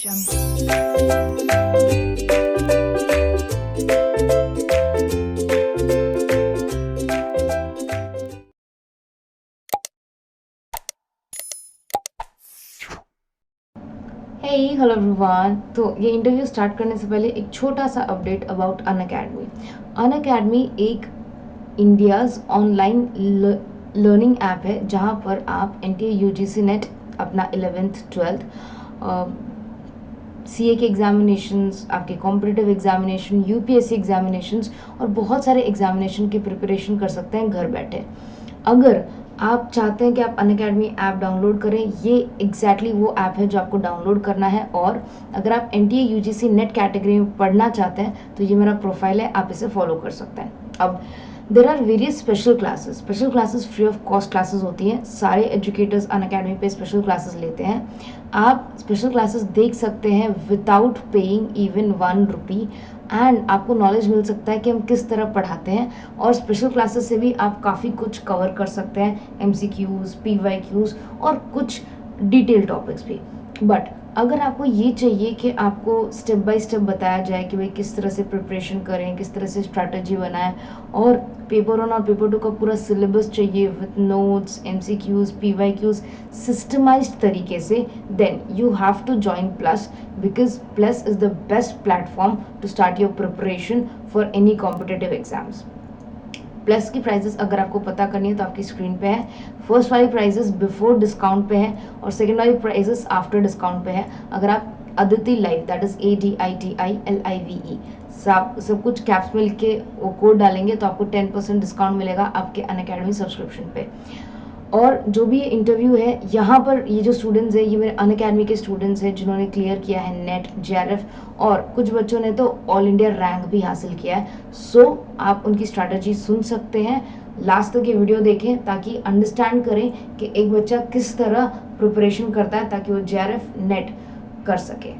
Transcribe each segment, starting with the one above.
Hey, hello everyone. तो ये interview start करने से पहले एक छोटा सा update about Unacademy. Unacademy एक इंडियाज़ ऑनलाइन लर्निंग ऐप है जहाँ पर आप N T A U G C NET अपना 11th 12th सी ए के एग्जामिनेशंस, आपके competitive examination, U P S C examinations और बहुत सारे एग्जामिनेशन की प्रिपरेशन कर सकते हैं घर बैठे। अगर आप चाहते हैं कि आप अनअकैडमी ऐप डाउनलोड करें, ये एग्जैक्टली वो ऐप है जो आपको डाउनलोड करना है। और अगर आप N T A U G C NET category में पढ़ना चाहते हैं तो ये मेरा प्रोफाइल है, आप इसे फॉलो कर सकते हैं। अब there are various special classes free of cost classes होती हैं। सारे एजुकेटर्स अनअकैडमी पे स्पेशल क्लासेस लेते हैं। आप स्पेशल क्लासेस देख सकते हैं without paying even 1 rupee, and आपको नॉलेज मिल सकता है कि हम किस तरह पढ़ाते हैं। और स्पेशल क्लासेस से भी आप काफ़ी कुछ कवर कर सकते हैं, M C Qs, P Y Qs और कुछ डिटेल टॉपिक्स भी। बट अगर आपको ये चाहिए कि आपको स्टेप बाय स्टेप बताया जाए कि भाई किस तरह से प्रिपरेशन करें, किस तरह से स्ट्रैटेजी बनाएं, और पेपर 1 और पेपर 2 का पूरा सिलेबस चाहिए with notes, M C Qs, P Y Qs systemized तरीके से, then you have to join plus, because plus is the best platform to start your preparation for any competitive exams. Plus की prices अगर आपको पता करनी है तो आपकी स्क्रीन पे है। फर्स्ट वाली प्राइजेस बिफोर डिस्काउंट पे है और सेकंड वाली प्राइजेस आफ्टर डिस्काउंट पे है। अगर आप Aditi live, that is ADITILIVE, सब कुछ कैप्स में लिख के वो कोड डालेंगे तो आपको 10% डिस्काउंट मिलेगा आपके अनअकैडमी सब्सक्रिप्शन पे। और जो भी ये इंटरव्यू है, यहाँ पर ये जो स्टूडेंट्स हैं ये मेरे अनअकैडमी के स्टूडेंट्स हैं जिन्होंने क्लियर किया है नेट, JRF, और कुछ बच्चों ने तो ऑल इंडिया रैंक भी हासिल किया है। सो आप उनकी स्ट्रैटेजी सुन सकते हैं। लास्ट तक ये वीडियो देखें ताकि अंडरस्टैंड करें कि एक बच्चा किस तरह प्रिपरेशन करता है ताकि वो JRF नेट कर सके।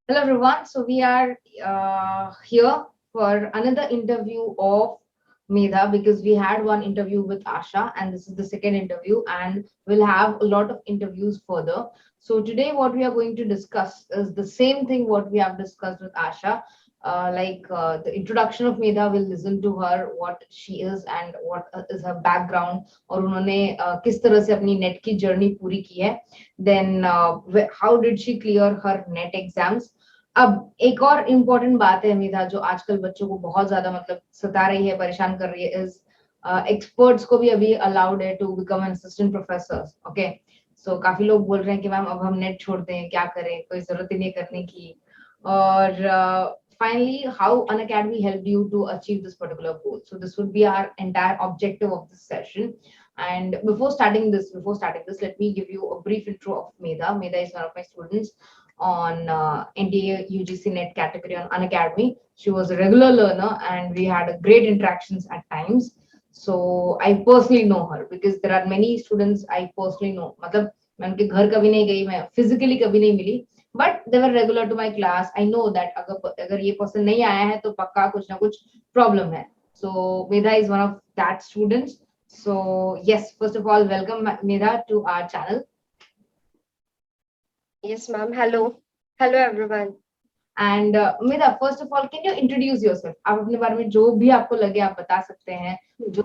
Hello everyone, so we are here for another interview of Medha, because we had one interview with Asha and this is the second interview, and we'll have a lot of interviews further. So today what we are going to discuss is the same thing what we have discussed with Asha. The introduction of Medha, will listen to her, what she is and what is her background, और उन्होंने किस तरह से अपनी net की journey पूरी की है। Then how did she clear her net exams? अब एक और इम्पोर्टेंट बात है मेधा, जो आजकल बच्चों को बहुत ज्यादा मतलब सता रही है, परेशान कर रही है, इज एक्सपर्ट्स को भी अभी अलाउड है to become an assistant professor. Okay, so काफी लोग बोल रहे हैं कि मैम अब हम नेट छोड़ दें, क्या करें, कोई जरूरत ही नहीं करने की। और finally, how Unacademy helped you to achieve this particular goal. So this would be our entire objective of this session. And before starting this, let me give you a brief intro of Medha. Medha is one of my students on NDA UGC Net category on Unacademy. She was a regular learner and we had a great interactions at times. So I personally know her because there are many students I personally know. मतलब मैं उनके घर कभी नहीं गई, मैं physically कभी नहीं मिली, but they were regular to my class. I know that अगर ये पर्सन नहीं आया है तो पक्का कुछ ना कुछ प्रॉब्लम है। So Medha is one of that students. So yes, first of all welcome Medha to our channel. Yes, ma'am. Hello. Hello, everyone. And Medha, first of all can you introduce yourself? आप अपने बारे में जो भी आपको लगे आप बता सकते हैं, जो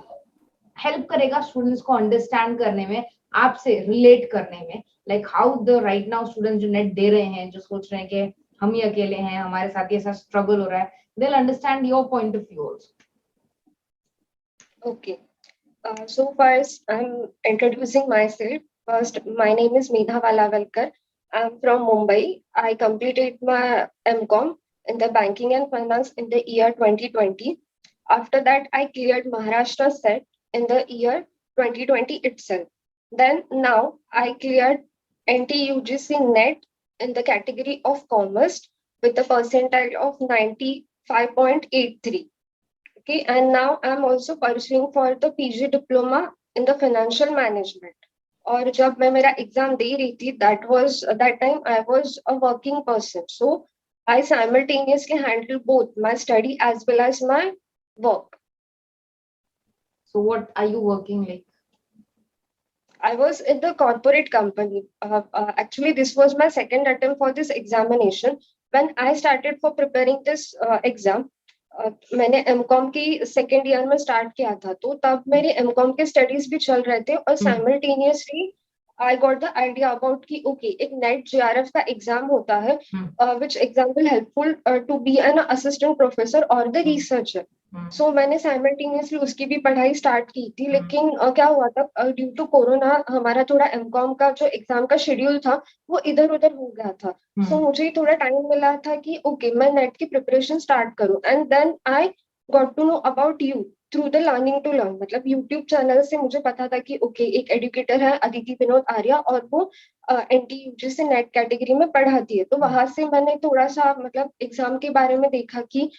हेल्प करेगा स्टूडेंट्स को अंडरस्टैंड करने में, आपसे रिलेट करने में, like how the right now student जो नेट दे रहे हैं, जो सोच रहे हैं कि हम ही अकेले हैं, हमारे साथ ये ऐसा स्ट्रगल हो रहा है, they will understand your point of view also. Okay. So first, I'm introducing myself. First, my name is Medha Valavalkar. I'm from Mumbai. I completed my MCom in the banking and finance in the year 2020. After that, I cleared Maharashtra set in the year 2020 itself. Then now I cleared NTUGC net in the category of commerce with a percentile of 95.83. Okay, and now I'm also pursuing for the PG diploma in the financial management. और जब मैं मेरा exam दे रही थी, that time I was a working person, so I simultaneously handle both my study as well as my work. So what are you working like? I was in the corporate company. Actually, this was my second attempt for this examination. When I started for preparing this exam, मैंने MCom की second year में start किया था, तो तब मेरे MCom के studies भी चल रहे थे और simultaneously I got the idea about कि ओके एक नेट जेआरएफ का एग्जाम होता है which exam will helpful to be an assistant professor और द रिसर्चर. सो मैंने साइमल्टेनियसली उसकी भी पढ़ाई स्टार्ट की थी, लेकिन क्या हुआ था ड्यू टू कोरोना हमारा थोड़ा एमकॉम का जो एग्जाम का शेड्यूल था वो इधर उधर हो गया था. सो मुझे थोड़ा टाइम मिला था कि ओके मैं नेट की प्रिपरेशन स्टार्ट करूं, and then I got to know about you through the learning to learn. मतलब यूट्यूब चैनल से मुझे पता था कि ओके एक एजुकेटर है अदिति विनोद आर्या और वो एनटीयू से नेट कैटेगरी में पढ़ाती है. तो वहां से मैंने थोड़ा सा मतलब एग्जाम के बारे में देखा कि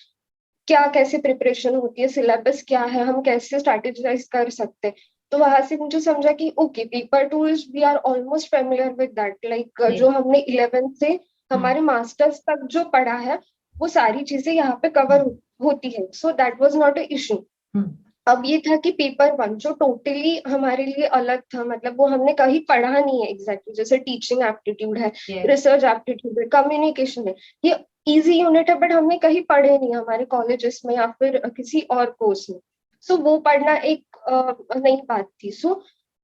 क्या कैसे प्रिपरेशन होती है, सिलेबस क्या है, हम कैसे स्ट्रैटेजाइज कर सकते हैं. तो वहां से मुझे समझा कि okay paper tools we are almost familiar with that, like जो हमने 11th से हमारे मास्टर्स तक जो पढ़ा है वो सारी चीजें यहाँ पे कवर होती है. So that was not a issue. अब ये था कि पेपर वन जो टोटली हमारे लिए अलग था, मतलब वो हमने कहीं पढ़ा नहीं है एग्जैक्टली, जैसे टीचिंग एप्टीट्यूड है, रिसर्च एप्टीट्यूड है, कम्युनिकेशन है, ये इजी यूनिट है बट हमने कहीं पढ़े नहीं हमारे कॉलेजेस में या फिर किसी और कोर्स में. सो वो पढ़ना एक नई बात थी. सो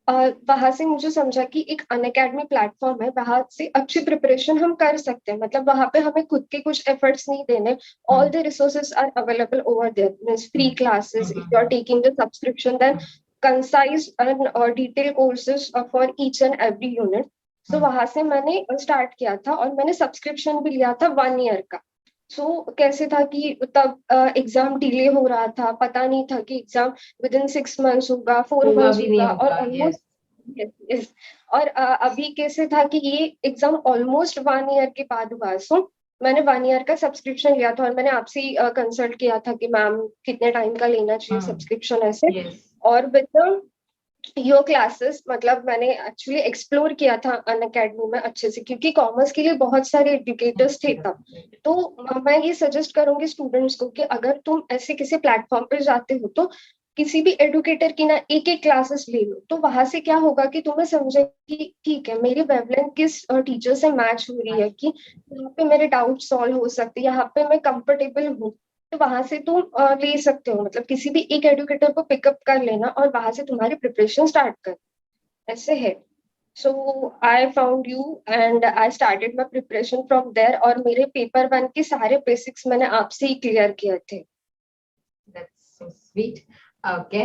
वहां से मुझे समझा कि एक अनअकैडमी प्लेटफॉर्म है, वहां से अच्छी प्रिपरेशन हम कर सकते हैं. मतलब वहां पे हमें खुद के कुछ एफर्ट्स नहीं देने, all the resources are available over there. Means free classes, if you are taking the subscription, then concise and detailed courses for each and every unit. So वहां से मैंने स्टार्ट किया था और मैंने सब्सक्रिप्शन भी लिया था 1 year का. कैसे था कि तब एग्जाम डिले हो रहा था, पता नहीं था कि एग्जाम विद इन 6 months होगा, 4 months होगा, और ऑलमोस्ट और अभी कैसे था कि ये एग्जाम ऑलमोस्ट 1 year के बाद हुआ. मैंने 1 year का सब्सक्रिप्शन लिया था और मैंने आपसे ही कंसल्ट किया था कि मैम कितने टाइम का लेना चाहिए सब्सक्रिप्शन ऐसे. और विद योर क्लासेस मतलब मैंने एक्चुअली एक्सप्लोर किया था अनअकैडमी में अच्छे से, क्योंकि कॉमर्स के लिए बहुत सारे एजुकेटर्स थे तब. तो मैं ये सजेस्ट करूंगी स्टूडेंट्स को कि अगर तुम ऐसे किसी प्लेटफॉर्म पर जाते हो तो किसी भी एडुकेटर की ना एक एक क्लासेस ले लो. तो वहां से क्या होगा कि तुम्हें समझे कि ठीक है मेरी वेवलेंथ किस टीचर से मैच हो रही है, कि यहाँ पे मेरे डाउट सॉल्व हो सकते हैं, यहाँ पे मैं कंफर्टेबल हूँ. तो वहां से तुम ले सकते हो, मतलब किसी भी एक एडुकेटर को पिकअप कर लेना और वहां से तुम्हारी प्रिपरेशन स्टार्ट कर, ऐसे है. So I found you and I started my preparation from there, और मेरे पेपर वन के सारे बेसिक्स मैंने आपसे ही क्लियर किए थे. That's so sweet. Okay.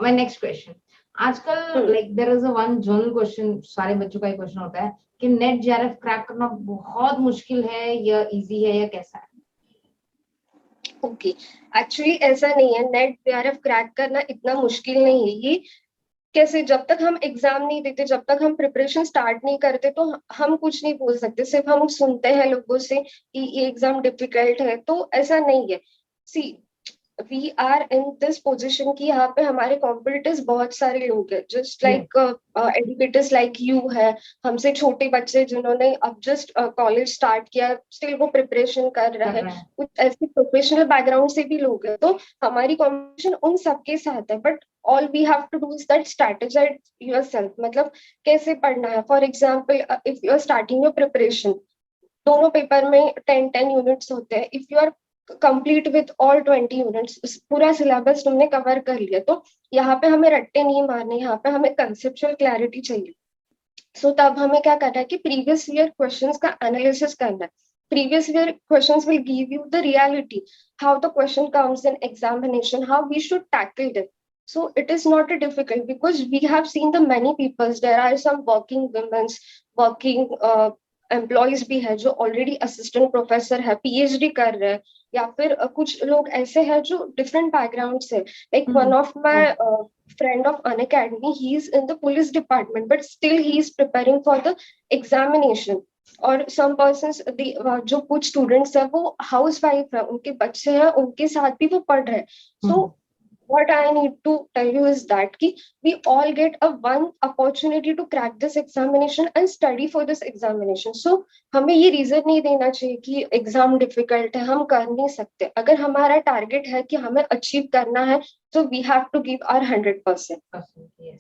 My next question. आजकल like there is a one general question, सारे बच्चों का ही क्वेश्चन होता है कि नेट जेआरएफ क्रैक करना बहुत मुश्किल है या इजी है या कैसा है? ओके एक्चुअली ऐसा नहीं है, नेट जेआरएफ क्रैक करना इतना मुश्किल नहीं है. ये कैसे, जब तक हम एग्जाम नहीं देते, जब तक हम प्रिपरेशन स्टार्ट नहीं करते तो हम कुछ नहीं बोल सकते. सिर्फ हम सुनते हैं लोगों से कि ये एग्जाम डिफिकल्ट है, तो ऐसा नहीं है. See we are in this position कि यहाँ पे हमारे कॉम्पिटिटर्स बहुत सारे लोग हैं, just like educators like you है, हमसे छोटे बच्चे जिन्होंने अब जस्ट कॉलेज स्टार्ट किया, स्टिल वो प्रिपरेशन कर रहे हैं, कुछ ऐसे प्रोफेशनल बैकग्राउंड से भी लोग हैं. तो हमारी कॉम्पिटिशन उन सबके साथ है, but all we have to do is that strategize yourself. मतलब कैसे पढ़ना है. For example if you are starting your preparation, दोनों पेपर में 10 यूनिट्स होते हैं. If you are complete with all 20 units, पूरा सिलेबस तुमने कवर कर लिया, तो यहाँ पे हमें रट्टे नहीं मारने, यहाँ पे हमें कंसेप्चुअल क्लैरिटी चाहिए. तब हमें क्या करना है कि प्रीवियस ईयर क्वेश्चंस का एनालिसिस करना है. Previous year questions will give you the reality, how the question comes in examination, how we should tackle it. So it is not a difficult, because we have seen the many peoples, there are some working women's, working employees भी है जो already assistant professor है, PhD कर रहे हैं, या फिर कुछ लोग ऐसे हैं जो डिफरेंट बैकग्राउंड से, like one of my friend of Unacademy, he is in the police department, but still he is preparing for the examination. और some persons जो कुछ स्टूडेंट्स है वो हाउस वाइफ है, उनके बच्चे हैं, उनके साथ भी वो पढ़ रहे हैं. सो what I need to tell you is that ki we all get a one opportunity to crack this examination and study for this examination. So हमें ये reason नहीं देना चाहिए कि एग्जाम डिफिकल्ट है, हम कर नहीं सकते. अगर हमारा टारगेट है कि हमें अचीव करना है, so we have to give our 100%. Yes.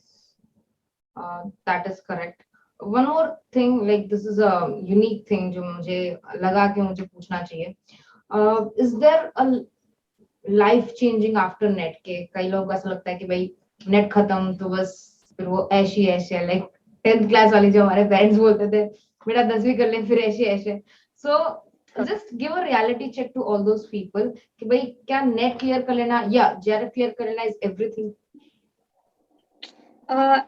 That is correct. One more thing, like this is a unique thing जो मुझे लगा कि मुझे पूछना चाहिए. Is there a life changing after NET? के कई लोगों को ऐसा लगता है कि भाई नेट खत्म तो बस फिर वो ऐशी ऐसे, लाइक 10th क्लास वाली जो हमारे पेरेंट्स बोलते थे, बेटा 10वीं कर ले फिर ऐसे ऐसे. So just give a reality check to all those people कि भाई क्या नेट क्लियर कर लेना या जेआरएफ क्लियर कर लेना इज एवरीथिंग?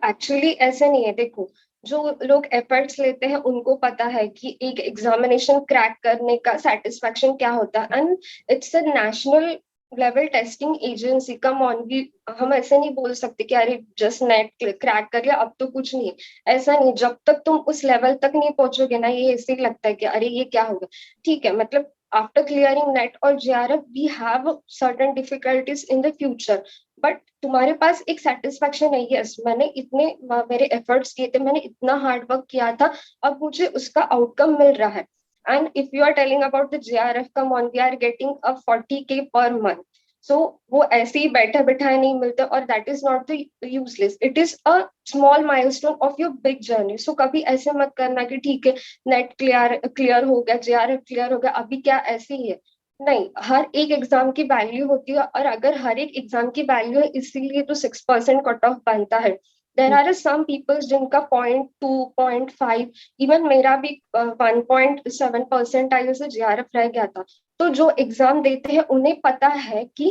एक्चुअली ऐसे नहीं है, देखो, जो लोग एफर्ट्स लेते हैं उनको पता है कि एक एग्जामिनेशन क्रैक करने का सेटिस्फेक्शन क्या होता है, and it's a national level testing agency. Come on भी हम ऐसे नहीं बोल सकते कि अरे जस्ट नेट क्रैक कर लिया अब तो कुछ नहीं. ऐसा नहीं, जब तक तुम उस लेवल तक नहीं पहुंचोगे ना, ये ऐसे ही लगता है कि अरे ये क्या होगा. ठीक है, मतलब आफ्टर क्लियरिंग नेट और JRF we have certain difficulties in the future, but तुम्हारे पास एक सेटिस्फेक्शन है, यस मैंने इतने मेरे एफर्ट्स किए थे, मैंने इतना हार्ड वर्क किया था, अब मुझे उसका आउटकम मिल रहा है. And if you are telling about the JRF, come on, we are getting a 40K per month. सो वो ऐसे ही बैठे बैठाए नहीं मिलते, और that is not the useless, it is a small milestone of your big journey. So कभी ऐसे मत करना कि ठीक है नेट क्लियर क्लियर हो गया, जेआरएफ क्लियर हो गया, अभी क्या ऐसे ही है. नहीं, हर एक एग्जाम की वैल्यू होती है, और अगर हर एक एग्जाम की वैल्यू है इसीलिए तो 6% कट ऑफ बनता है. देर आर सम पीपल्स जिनका 0.2 0.5, इवन मेरा भी 1.7% से जेआरएफ रह गया था. तो जो एग्जाम देते हैं उन्हें पता है कि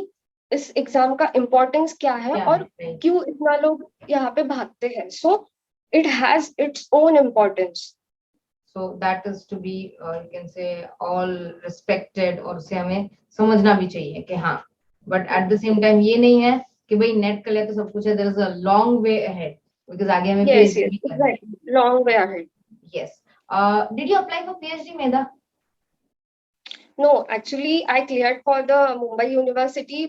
इस एग्जाम का इम्पोर्टेंस क्या है क्या और है? क्यों इतना लोग यहाँ पे भागते हैं. So it has its own importance. So that is to be you can say all respected, और उसे हमें समझना भी चाहिए कि हाँ, but at the same time ये नहीं है कि भाई नेट कर लिया तो सब कुछ है. There is a long way ahead because आगे हमें यस पीएचडी यस भी करनी है. Exactly, long way ahead. Yes. Did you apply for PhD, Medha? No, actually, I cleared for the Mumbai University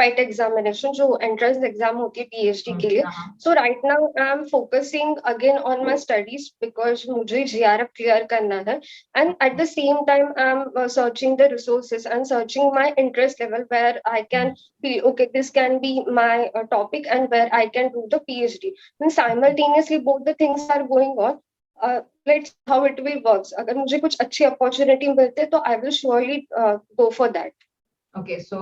PET examination, जो entrance exam होती है PhD के लिए. हाँ. So right now I'm focusing again on my studies because मुझे GRF clear करना है, and at the same time I'm searching the resources and searching my interest level where I can feel okay, this can be my topic and where I can do the PhD. And simultaneously both the things are going on. Let's how it will works. अगर मुझे कुछ अच्छी opportunity मिलते तो I will surely go for that. Okay. So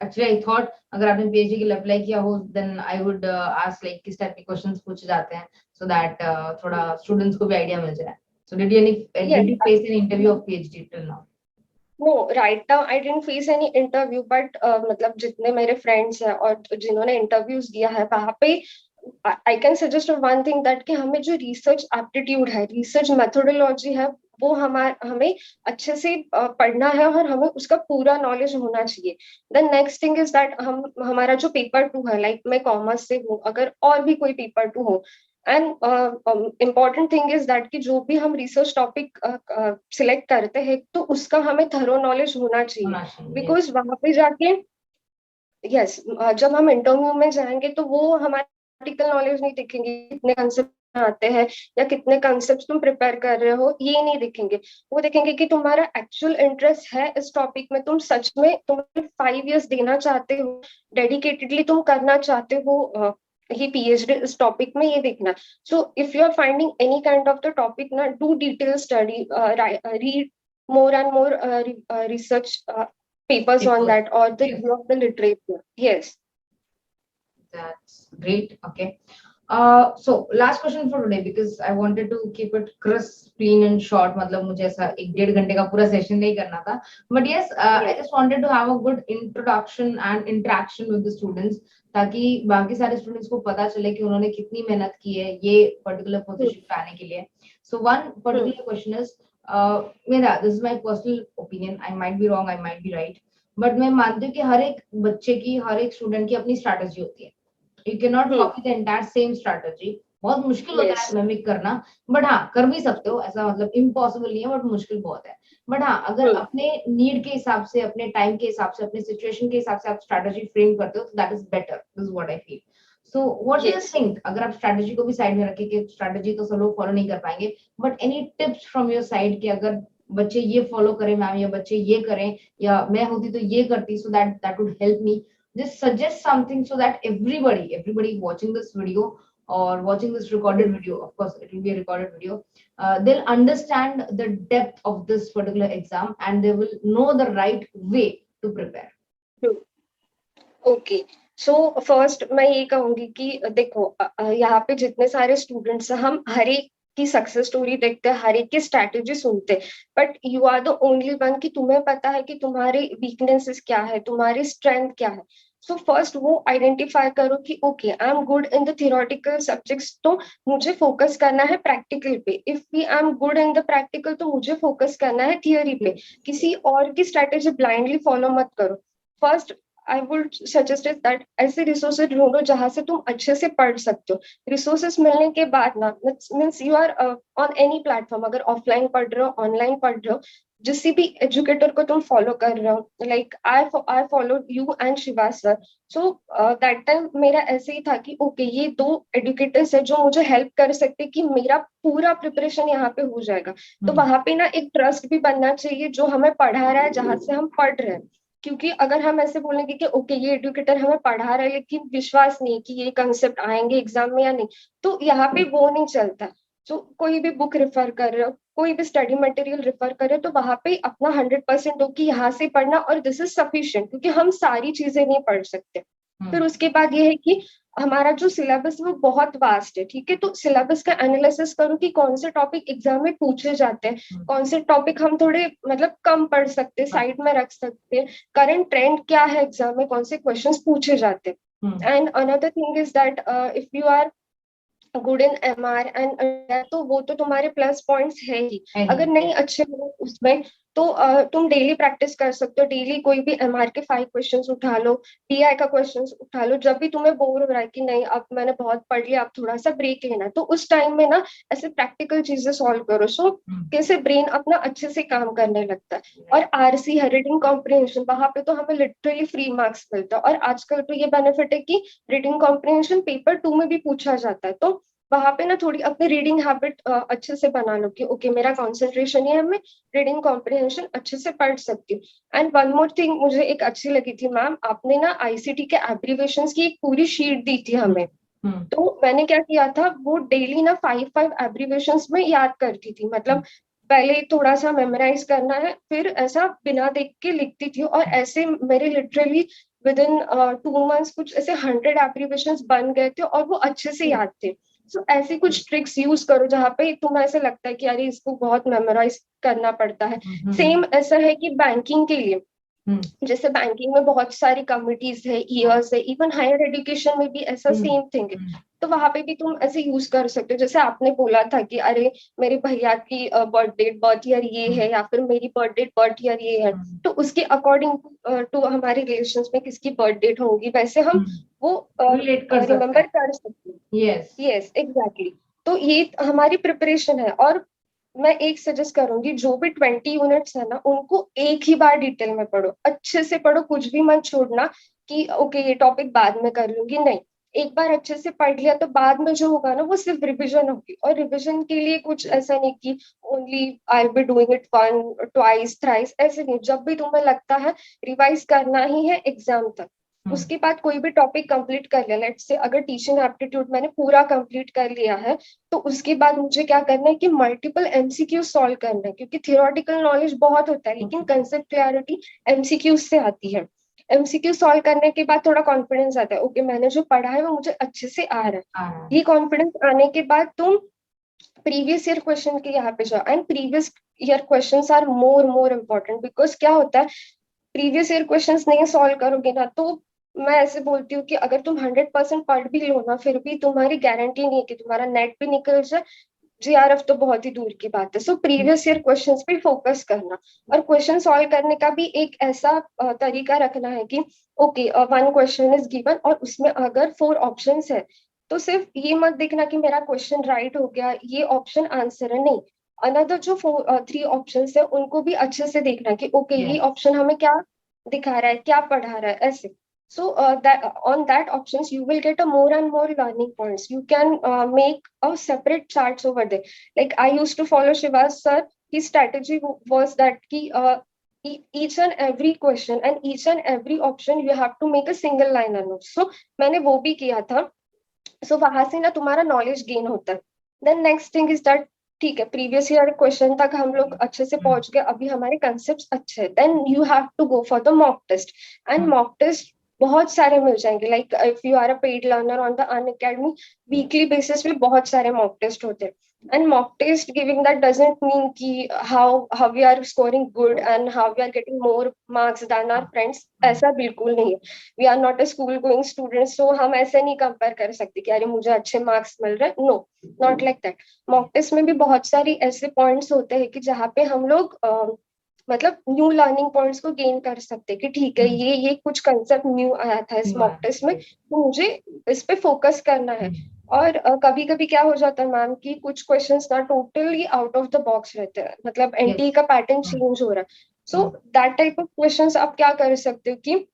actually I thought अगर आपने पीएचडी के लिए अप्लाई किया हो then I would ask like किस टाइप के क्वेश्चंस पूछे जाते हैं, सो दैट थोड़ा स्टूडेंट्स को भी आइडिया मिल जाए. सो Yes. Did you face an interview of PhD till now? No, right now I didn't face any interview, but मतलब जितने मेरे फ्रेंड्स हैं और जिन्होंने इंटरव्यूज दिया है वहां पे I can suggest one thing that कि हमें जो रिसर्च एप्टीट्यूड है, रिसर्च मेथोडोलॉजी है, वो हमें अच्छे से पढ़ना है और हमें उसका पूरा नॉलेज होना चाहिए. Then next thing is that हम हमारा जो पेपर 2 है, लाइक मैं कॉमर्स से हूँ, अगर और भी कोई पेपर 2 हो, and important thing is that कि जो भी हम रिसर्च टॉपिक सिलेक्ट करते हैं तो उसका हमें थरो नॉलेज होना चाहिए. होना चाहिए. बिकॉज वहां पे जाके यस जब हम इंटरव्यू में जाएंगे तो वो हमारे प्रैक्टिकल नॉलेज नहीं देखेंगे, कितने कंसेप्ट आते हैं या कितने कंसेप्ट तुम प्रिपेयर कर रहे हो, ये नहीं देखेंगे. वो देखेंगे कि तुम्हारा एक्चुअल इंटरेस्ट है इस टॉपिक में, तुम सच में तुम 5 years देना चाहते हो, डेडिकेटेडली तुम करना चाहते हो ये पीएचडी इस टॉपिक में, ये देखना. So if you are finding any kind of the topic ना, do detail study, read more and more research papers on Papers. that or the Yes. review of the literature. Yes. That's great. Okay. So last question for today because I wanted to keep it crisp, clean and short. मतलब मुझे ऐसा 1-1.5 घंटे का पूरा session नहीं करना था. But yes, I Yes. just wanted to have a good introduction and interaction with the students ताकि बाकी सारे स्टूडेंट्स को पता चले कि उन्होंने कितनी मेहनत की है ये पर्टिकुलर पोजीशन पे आने के लिए. So one particular question is, मेरा, this is my personal opinion. I might be wrong, I might be right. But मैं मानती हूँ कि हर एक बच्चे की, हर एक स्टूडेंट की अपनी स्ट्रैटेजी होती है. You can not copy the entire same strategy. बहुत मुश्किल होता Yes. है मिमिक करना, बट हाँ कर भी सकते हो. ऐसा मतलब इम्पॉसिबल नहीं है बट मुश्किल बहुत है. बट हाँ अगर अपने नीड के हिसाब से, अपने टाइम के हिसाब से, अपने सिचुएशन के हिसाब से आप स्ट्रैटेजी फ्रेम करते हो तो that is better. This is what I feel. So what do you Yes. Think, अगर आप स्ट्रैटेजी को भी साइड में रखें कि स्ट्रैटेजी तो सब लोग फॉलो नहीं कर पाएंगे, but any tips from your side कि अगर बच्चे ये फॉलो करें मैम, या बच्चे ये करें, या मैं होती तो ये करती, so that would help me. Just suggest something so that everybody watching this video or watching this recorded video, of course it will be a recorded video, they'll understand the depth of this particular exam and they will know the right way to prepare. Okay so first मैं ये कहूंगी कि देखो यहाँ पे जितने सारे students हैं हम हर एक की सक्सेस स्टोरी देखते हैं, हर एक की स्ट्रैटेजी सुनते हैं, but you are the only one कि तुम्हें पता है कि तुम्हारे वीकनेसेस क्या है, तुम्हारी स्ट्रेंथ क्या है. सो फर्स्ट वो आइडेंटिफाई करो कि okay I am good in the theoretical subjects, तो मुझे फोकस करना है प्रैक्टिकल पे. If we I am good in the practical तो मुझे फोकस करना है थियोरी पे. किसी और की स्ट्रैटेजी ब्लाइंडली फॉलो मत करो. First I would suggest that ऐसे रिसोर्सेज ढूंढो जहां से तुम अच्छे से पढ़ सकते हो. रिसोर्सेज मिलने के बाद ना means you are on any platform, अगर ऑफलाइन पढ़ रहे हो ऑनलाइन पढ़ रहे हो, जिस भी एजुकेटर को तुम फॉलो कर रहे हो, like I follow you and Shiva sir. So that time मेरा ऐसे ही था कि ओके ये दो एडुकेटर्स है जो मुझे हेल्प कर सकते कि मेरा पूरा प्रिपरेशन यहाँ पे हो जाएगा. तो वहां पे ना एक ट्रस्ट भी बनना चाहिए जो हमें पढ़ा रहा है, जहां से हम पढ़ रहे हैं. क्योंकि अगर हम ऐसे बोलेंगे कि ओके ये एडुकेटर हमें पढ़ा रहा है लेकिन विश्वास नहीं कि ये कंसेप्ट आएंगे एग्जाम में या नहीं, तो यहाँ पे वो नहीं चलता. तो कोई भी बुक रेफर कर रहे हो, कोई भी स्टडी मटेरियल रेफर कर रहे हो, तो वहां पे अपना 100% दो कि यहाँ से पढ़ना और दिस इज सफिशिएंट, क्योंकि हम सारी चीजें नहीं पढ़ सकते. फिर उसके बाद ये है कि हमारा जो सिलेबस है वो बहुत वास्ट है. ठीक है, तो सिलेबस का एनालिसिस करो कि कौन से टॉपिक एग्जाम में पूछे जाते हैं, कौन से टॉपिक हम थोड़े मतलब कम पढ़ सकते हैं, साइड में रख सकते हैं, करंट ट्रेंड क्या है एग्जाम में, कौन से क्वेश्चंस पूछे जाते हैं. And another thing is that if you are good in MR and तो वो तो तुम्हारे प्लस पॉइंट्स है ही. अगर नहीं अच्छे हो उसमें तो तुम डेली प्रैक्टिस कर सकते हो. डेली कोई भी एमआर के 5 क्वेश्चंस उठा लो, पीआई का क्वेश्चंस उठा लो. जब भी तुम्हें बोर हो रहा है कि नहीं अब मैंने बहुत पढ़ लिया, अब थोड़ा सा ब्रेक लेना, तो उस टाइम में ना ऐसे प्रैक्टिकल चीजें सॉल्व करो. सो कैसे ब्रेन अपना अच्छे से काम करने लगता है. और आरसी है रीडिंग कॉम्प्रिहेंशन, वहां पे तो हमें लिटरली फ्री मार्क्स मिलता है. और आजकल तो ये बेनिफिट है कि रीडिंग कॉम्प्रिहेंशन पेपर 2 में भी पूछा जाता है. तो वहां पे ना थोड़ी अपनी रीडिंग हैबिट अच्छे से बना लो कि ओके मेरा कंसंट्रेशन है, मैं रीडिंग कॉम्प्रिहेंशन अच्छे से पढ़ सकती हूँ. एंड वन मोर थिंग मुझे एक अच्छी लगी थी मैम, आपने ना आईसीटी के एब्रीवेशंस की एक पूरी शीट दी थी हमें. तो मैंने क्या किया था, वो डेली ना 5 एब्रीवेशंस में याद करती थी. मतलब पहले थोड़ा सा मेमोराइज करना है, फिर ऐसा बिना देख के लिखती थी. और ऐसे मेरे लिटरली विद इन 2 मंथ्स कुछ ऐसे 100 एब्रीवेशंस बन गए थे और वो अच्छे से याद थे. सो ऐसी कुछ ट्रिक्स यूज करो जहाँ पे तुम्हें ऐसे लगता है कि अरे इसको बहुत मेमोराइज करना पड़ता है. सेम ऐसा है कि बैंकिंग के लिए, जैसे बैंकिंग में बहुत सारी कमिटीज है, ईयर्स है, इवन हायर एजुकेशन में भी ऐसा सेम थिंग है. तो वहां पे भी तुम ऐसे यूज कर सकते हो. जैसे आपने बोला था कि अरे मेरे भैया की बर्थ ईयर ये है, या फिर मेरी बर्थ ईयर ये है, तो उसके अकॉर्डिंग टू हमारे रिलेशंस में किसकी बर्थ डेट होगी, वैसे हम वो रिमेम्बर कर सकते हैं. Yes yes exactly. तो ये हमारी प्रिपरेशन है. और मैं एक सजेस्ट करूंगी, जो भी 20 यूनिट्स है ना उनको एक ही बार डिटेल में पढ़ो, अच्छे से पढ़ो, कुछ भी मत छोड़ना कि ओके ये टॉपिक बाद में कर लूंगी. नहीं, एक बार अच्छे से पढ़ लिया तो बाद में जो होगा ना वो सिर्फ रिविजन होगी. और रिविजन के लिए कुछ ऐसा नहीं कि only I be doing it 1 twice thrice, ऐसे नहीं. जब भी तुम्हें लगता है रिवाइज करना ही है एग्जाम तक, उसके बाद कोई भी टॉपिक कंप्लीट कर लिया, लेट्स से अगर टीचिंग एप्टीट्यूड मैंने पूरा कंप्लीट कर लिया है, तो उसके बाद मुझे क्या करना है कि मल्टीपल एमसीक्यू सॉल्व करना है. क्योंकि थियोरेटिकल नॉलेज बहुत होता है लेकिन कंसेप्ट क्लैरिटी एमसीक्यू से आती है. एमसीक्यू सॉल्व करने के बाद थोड़ा कॉन्फिडेंस आता है, ओके मैंने जो पढ़ा है वो मुझे अच्छे से आ रहा है. ये कॉन्फिडेंस आने के बाद तुम प्रीवियस ईयर क्वेश्चन के यहाँ पे जाओ. And previous year questions are more important, because क्या होता है प्रीवियस ईयर क्वेश्चंस नहीं सॉल्व करोगे ना, तो मैं ऐसे बोलती हूँ कि अगर तुम 100% पढ़ भी लो ना, फिर भी तुम्हारी गारंटी नहीं है कि तुम्हारा नेट भी निकल जाए. जीआरएफ तो बहुत ही दूर की बात है. सो प्रीवियस ईयर क्वेश्चंस पे फोकस करना. और क्वेश्चन सॉल्व करने का भी एक ऐसा तरीका रखना है कि ओके 1 क्वेश्चन इज गिवन और उसमें अगर 4 ऑप्शंस है, तो सिर्फ ये मत देखना कि मेरा क्वेश्चन राइट हो गया, ये ऑप्शन आंसर है. नहीं, अनदर जो 3 ऑप्शंस है उनको भी अच्छे से देखना कि ओके ये ऑप्शन हमें क्या दिखा रहा है, क्या पढ़ा रहा है, ऐसे. So that on that options you will get a more and more learning points. You can make a separate charts over there. Like I used to follow Shiva's sir. His strategy was that ki, each and every question and each and every option you have to make a single liner note. So मैंने वो भी किया था. सो वहां से ना तुम्हारा knowledge gain होता है। Then next thing is that, ठीक है प्रीवियस ईयर क्वेश्चन तक हम लोग अच्छे से पहुंच गए, अभी हमारे कंसेप्ट अच्छे हैं, then you have to go for the mock test. And mock test बहुत सारे मिल जाएंगे, like if you are a paid learner on the Unacademy, weekly basis पे बहुत सारे मॉक टेस्ट होते हैं। And mock test giving that doesn't mean ki how we are scoring good and how we are getting more marks than our friends, ऐसा बिल्कुल नहीं है। We are not a school going student, so हम ऐसे नहीं compare कर सकते कि अरे मुझे अच्छे मार्क्स मिल रहे हैं, no, not like that. Mock test में भी बहुत सारी ऐसे पॉइंट्स होते हैं कि जहाँ पे हम लोग मतलब न्यू लर्निंग पॉइंट्स को गेन कर सकते हैं कि ठीक है ये कुछ कंसेप्ट न्यू आया था इस मॉक टेस्ट में, तो मुझे इस पे फोकस करना है। और कभी कभी क्या हो जाता है मैम कि कुछ क्वेश्चंस ना totally out of the box रहते हैं, मतलब एनटीए का पैटर्न चेंज हो रहा है। So that type of questions आप क्या कर सकते हो कि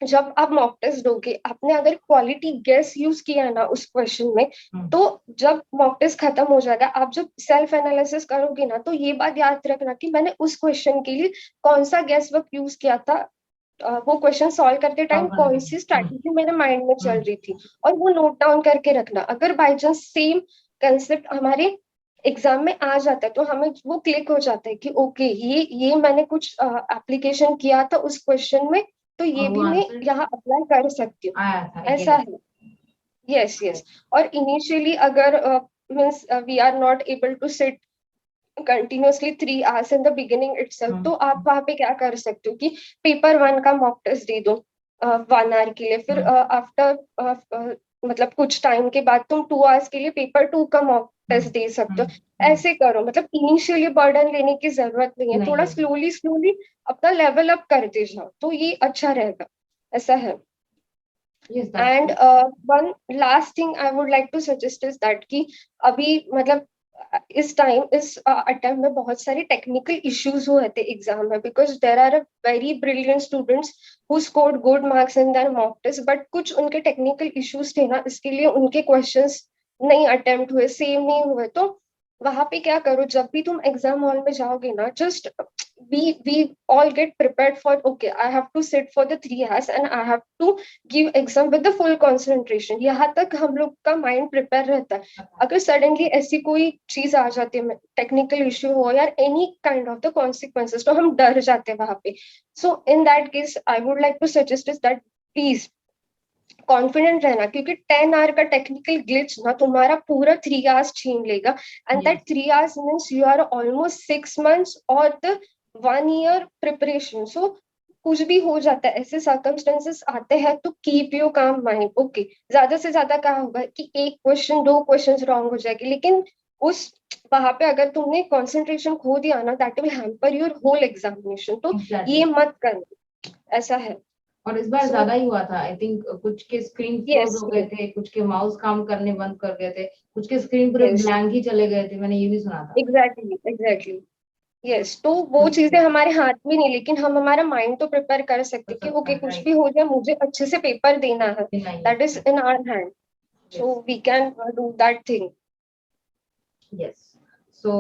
जब आप मॉक टेस्ट दोगे, आपने अगर क्वालिटी गेस यूज किया ना उस क्वेश्चन में, तो जब मॉक टेस्ट खत्म हो जाएगा, आप जब सेल्फ एनालिसिस करोगे ना, तो ये बात याद रखना कि मैंने उस क्वेश्चन के लिए कौन सा गेस वर्क यूज किया था, वो क्वेश्चन सॉल्व करते टाइम कौन सी स्ट्रैटेजी मेरे माइंड में चल रही थी, और वो नोट डाउन करके रखना। अगर बाई चांस सेम कंसेप्ट हमारे एग्जाम में आ जाता है, तो हमें वो क्लिक हो जाता है कि ओके ये मैंने कुछ एप्लीकेशन किया था उस क्वेश्चन में, तो ये भी मैं यहाँ अप्लाई कर सकती हूँ, ऐसा है। Yes yes. और इनिशियली अगर means we are not able to sit continuously 3 hours in the beginning itself, तो आप वहां पे क्या कर सकते हो कि पेपर 1 का मॉक टेस्ट दे दो 1 आवर के लिए, फिर आफ्टर मतलब कुछ टाइम के बाद तुम 2 आवर्स के लिए पेपर 2 का मॉक टेस्ट दे सकते हो। ऐसे करो, मतलब इनिशियली बर्डन लेने की जरूरत नहीं है, थोड़ा स्लोली स्लोली अपना लेवल अप करते जाओ, तो ये अच्छा रहेगा, ऐसा है। And one last thing I would like to suggest is that कि अभी मतलब इस टाइम इस अटेम्प्ट में बहुत सारे टेक्निकल इश्यूज हुए थे एग्जाम में, because there are a very brilliant students who scored good marks in their mock test, but कुछ उनके टेक्निकल इश्यूज थे ना, इसके लिए उनके क्वेश्चंस नहीं अटेम्प्ट हुए, सेम नहीं हुए। तो वहां पे क्या करो, जब भी तुम एग्जाम हॉल में जाओगे ना, just we all get prepared for, okay, I have to sit for the 3 hours and I have to give exam with the full concentration, यहाँ तक हम लोग का माइंड प्रिपेयर रहता है। अगर सडनली ऐसी कोई चीज आ जाती है, टेक्निकल इश्यू हो या any kind of the consequences, तो हम डर जाते हैं वहां पे। So in that case I would like to suggest is that please confident रहना, क्योंकि 10 आवर का टेक्निकल ग्लिच ना तुम्हारा पूरा 3 आवर्स छीन लेगा, and that 3 hours means you are almost 6 months और द 1 year प्रिपरेशन। सो कुछ भी हो जाता है, ऐसे सर्कमस्टेंसेस आते हैं, तो कीप योर काम माइंड, ओके। ज्यादा से ज्यादा क्या होगा कि एक क्वेश्चन 2 क्वेश्चन रॉन्ग हो जाएगी, लेकिन उस वहां पे अगर तुमने कंसंट्रेशन खो दिया ना, that will hamper your whole examination, तो ये मत करना, ऐसा है। और इस बार ज्यादा ही हुआ था, आई थिंक कुछ के स्क्रीन फ्रोज हो गए थे, कुछ के माउस काम करने बंद कर गए थे, कुछ के स्क्रीन पूरे ब्लैंक ही चले गए थे, मैंने ये भी सुना था। Exactly exactly. यस, तो वो चीजें हमारे हाथ में नहीं, लेकिन हम हमारा माइंड तो प्रिपेयर कर सकते कि ओके कुछ भी हो जाए, मुझे अच्छे से पेपर देना है, that is in our hand, so we can do that thing. Yes, so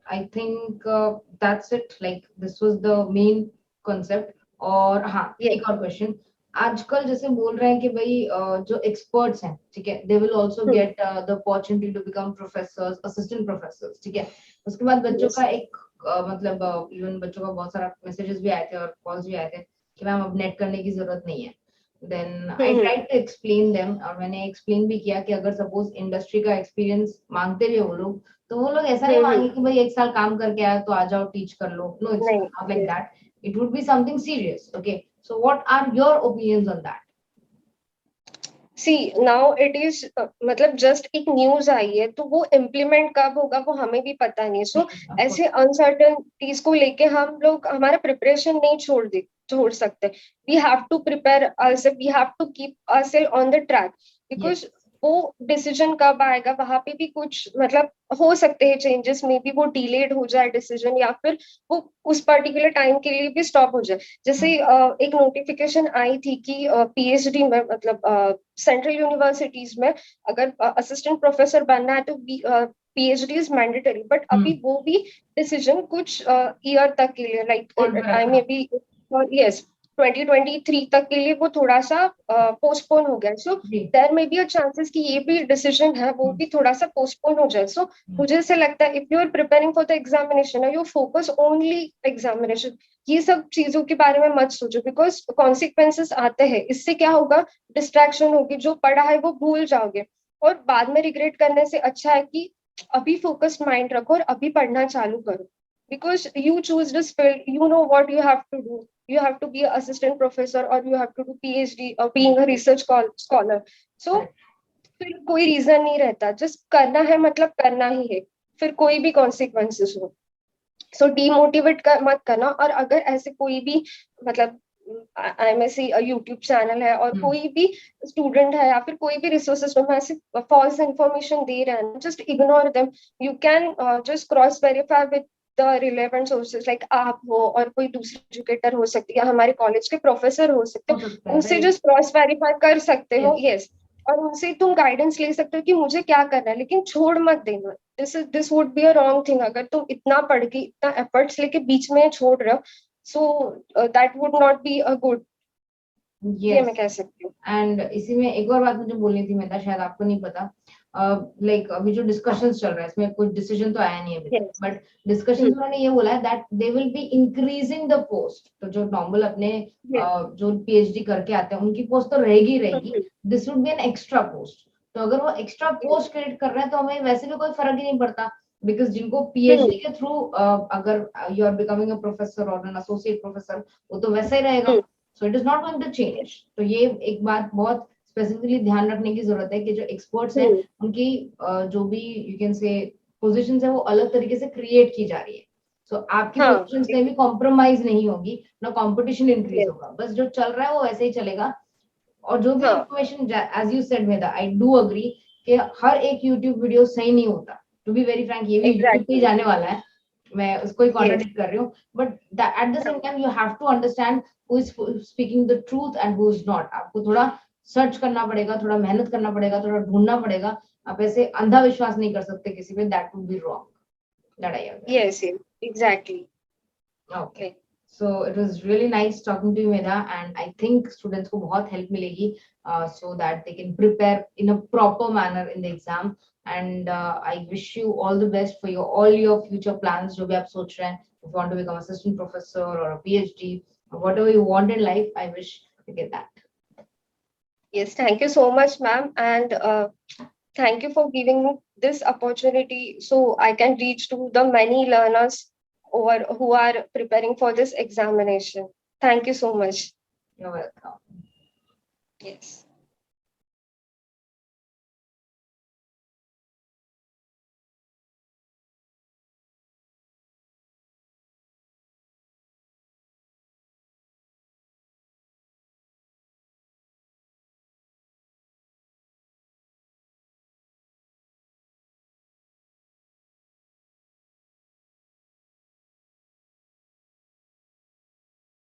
I think that's it, like this was the main concept. और हाँ, एक और क्वेश्चन, आजकल जैसे बोल रहे हैं कि भाई जो एक्सपर्ट्स हैं, ठीक है, they will also get the opportunity to become professors, assistant professors, ठीक है। उसके बाद बच्चों का एक मतलब इवन बच्चों का बहुत सारा मैसेजेस भी आए थे और कॉल्स भी आए थे कि मैम अब नेट करने की जरूरत नहीं है। Then I tried to explain them, और मैंने एक्सप्लेन भी किया कि अगर सपोज इंडस्ट्री का एक्सपीरियंस मांगते भी वो लोग, तो वो लोग ऐसा नहीं मांगे कि भाई 1 साल काम करके आया तो आ जाओ टीच कर लो, no, it's not like that, it would be something serious, okay? So what are your opinions on that? See now it is मतलब जस्ट एक न्यूज आई है, तो वो इम्प्लीमेंट कब होगा वो हमें भी पता नहीं है। सो ऐसे अनसर्टनिटीज को लेके हम लोग हमारा प्रिपरेशन नहीं छोड़ सकते। We have to prepare also, we have to keep ourselves on the track, because वो डिसीजन कब आएगा वहां पे भी कुछ मतलब हो सकते हैं चेंजेस, मे बी वो डिलेड हो जाए डिसीजन, या फिर वो उस पर्टिकुलर टाइम के लिए भी स्टॉप हो जाए। जैसे एक नोटिफिकेशन आई थी कि पीएचडी में मतलब सेंट्रल यूनिवर्सिटीज में अगर असिस्टेंट प्रोफेसर बनना है तो पीएचडी इज मैंडेटरी, बट अभी वो भी डिसीजन कुछ ईयर तक के लिए, like I may be, yes, 2023 तक के लिए वो थोड़ा सा पोस्टपोन हो गया. सो जी. There may be a chances कि ये भी डिसीजन है वो भी थोड़ा सा पोस्टपोन हो जाए. सो मुझे ऐसे लगता है if you are preparing for the examination you focus only examination. ये सब चीजों के बारे में मत सोचो बिकॉज कॉन्सिक्वेंसेस आते हैं. इससे क्या होगा, डिस्ट्रैक्शन होगी, जो पढ़ा है वो भूल जाओगे और बाद में रिग्रेट करने से अच्छा है कि अभी फोकस्ड माइंड रखो और अभी पढ़ना चालू करो. Because you choose this field, you know what you have to do. You have to be an assistant professor or you have to do PhD or being a research scholar. So फिर कोई reason नहीं रहता. Just करना है मतलब करना ही है, फिर कोई भी कॉन्सिक्वेंसेस हो. सो डीमोटिवेट मत करना. और अगर ऐसे कोई भी मतलब IMSc यूट्यूब चैनल है और कोई भी स्टूडेंट है या फिर कोई भी रिसोर्सेज में ऐसे फॉल्स इंफॉर्मेशन दे रहे हैं, just ignore them. You can just cross verify with the relevant sources. Like आप हो और कोई दूसरे एजुकेटर हो सकती है, हमारे कॉलेज के प्रोफेसर हो सकते हो हैं, सकता है, उनसे right. जस्ट क्रॉस वेरीफाई कर सकते हो. Yes. यस. और उनसे तुम गाइडेंस ले सकते हो कि मुझे क्या करना है, लेकिन छोड़ मत देना. This would be a wrong thing. अगर तुम इतना पढ़ के इतना एफर्ट्स लेके बीच में छोड़ रहे हो, so that would not be a good. ये Yes. मैं कह सकती हूँ. एंड इसी में एक और बात मुझे बोलनी थी मेधा, शायद आपको नहीं पता. लाइक अभी जो डिस्कशंस चल रहा है इसमें कुछ डिसीजन तो आया नहीं है अभी तक, Yes. बट डिस्कशंस उन्होंने ये बोला है that they will be increasing the post. तो जो नॉर्मल अपने Yes. जो PhD करके आते हैं उनकी पोस्ट तो रहेगी रहेगी. Mhm. This would be an extra post. तो अगर वो एक्स्ट्रा पोस्ट क्रिएट कर रहे हैं तो हमें वैसे भी कोई फर्क ही नहीं पड़ता. बिकॉज जिनको PhD के थ्रू अगर you are becoming a professor और एन एसोसिएट प्रोफेसर, वो तो वैसा ही रहेगा. Mhm. So it is not going to change. तो ये एक बात बहुत स्पेसिफिकली ध्यान रखने की जरूरत है कि जो एक्सपर्ट्स हैं Mhm. उनकी जो भी यू कैन से पोजीशंस है वो अलग तरीके से क्रिएट की जा रही है. सो आपकी हाँ. पोजीशंस में भी कॉम्प्रोमाइज नहीं होगी, ना कंपटीशन इंक्रीज Yes. होगा. बस जो चल रहा है वो ऐसे ही चलेगा. और जो भी हाँ. Information, as you said Medha, I do agree कि हर एक यूट्यूब वीडियो सही नहीं होता. टू बी वेरी फ्रैंक, ये भी यूट्यूब पे ही Exactly. जाने वाला है, मैं उसको ही Yes. कॉन्ट्रडिक्ट कर रही हूँ. बट एट द सेम हाँ. Time you have to understand who is speaking the truth and who is not. आपको थोड़ा सर्च करना पड़ेगा, थोड़ा मेहनत करना पड़ेगा, थोड़ा ढूंढना पड़ेगा. आप ऐसे अंधा विश्वास नहीं कर सकते किसी पे. That would be wrong. That I agree. Yes. Yes. Exactly. Okay. Okay. So it was really nice talking to you, Medha, and I think students को बहुत help मिलेगी so that they can prepare in a proper manner in the exam. And I wish you all the best for all your future plans जो भी आप सोच रहे हैं. If you want to become assistant professor or a PhD or whatever you want in life, I wish you get that. Yes. Thank you so much, ma'am, and thank you for giving me this opportunity so I can reach to the many learners who are preparing for this examination. Thank you so much. You're welcome. Yes.